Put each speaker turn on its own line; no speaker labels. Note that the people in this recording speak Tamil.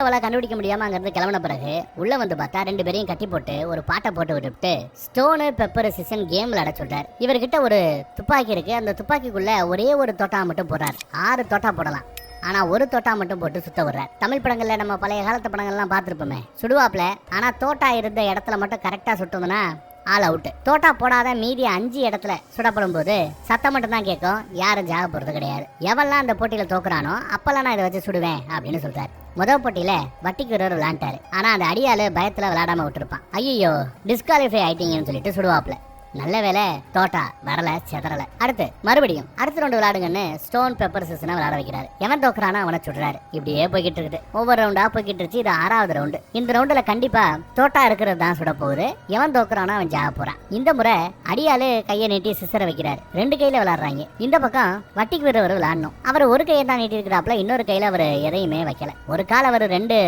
தோட்டாவால கண்டுபிடிக்க முடியாம அங்க இருந்து கிளம்பின பிறகு உள்ள வந்து பார்த்தா 2 பேரையும் கட்டி போட்டு ஒரு பாட்டை போட்டு விட்டுவிட்டு ஸ்டோனு பெப்பர் சிசன் கேம் விளையாட சொல்றாரு. இவர்கிட்ட ஒரு துப்பாக்கி இருக்கு. அந்த துப்பாக்கிக்குள்ள ஒரே ஒரு தோட்டா மட்டும் போடுறாரு. 6 தோட்டா போடலாம். ஆனா ஒரு தோட்டா மட்டும் போட்டு சுத்த விடுறாரு. தமிழ் படங்கள்ல நம்ம பழைய காலத்து படங்கள்லாம் பார்த்திருப்போமே, சுடுவாப்ல. ஆனா தோட்டா இருந்த இடத்துல மட்டும் கரெக்டா சுட்டோம்னா ஆல் அவுட். தோட்டா போடாத மீதி 5 இடத்துல சுடப்படும் போது சத்தம் மட்டும் தான் கேட்கும். யாரும் ஜாக போறது கிடையாது. எவெல்லாம் அந்த போட்டியில தோக்குறானோ அப்பெல்லாம் நான் இதை வச்சு சுடுவேன் அப்படின்னு சொல்றாரு. முதல் போட்டியில வட்டிக்கு ஒரு விளையாண்டாரு. ஆனா அந்த அடியாளு பயத்துல விளையாடாம விட்டுருப்பான். ஐயோ டிஸ்குவாலிஃபை ஆயிட்டீங்கன்னு சொல்லிட்டு சுடுவாப்ல. நல்ல வேலை தோட்டா வரல, செதறல. மறுபடியும் அடுத்த ரவுண்டு விளையாடுங்கன்னு ஸ்டோன் பெப்பர் சிசனை விளையாட வைக்கிறாரு. எவன் தோக்குறானோ அவனை சுடுறாரு. இப்படியே போய்கிட்டு இருக்குது. ஒவ்வொரு ரவுண்டா போய்கிட்டு இருச்சு. இது 6வது ரவுண்டு. இந்த ரவுண்டுல கண்டிப்பா தோட்டா இருக்கிறது தான் சுட போகுது. எவன் தோக்குறானோ அவன் ஜாக போறான். இந்த முறை அடியாளு கையை நீட்டி சிசரை வைக்கிறாரு. 2 கையில விளையாடுறாங்க. இந்த பக்கம் வட்டிக்கு விடுறவர் விளையாடணும். அவர் ஒரு கையை தான் நீட்டி இருக்கிறாப்ல, இன்னொரு கையில அவர் எதையுமே வைக்கல. ஒரு கால அவர் 2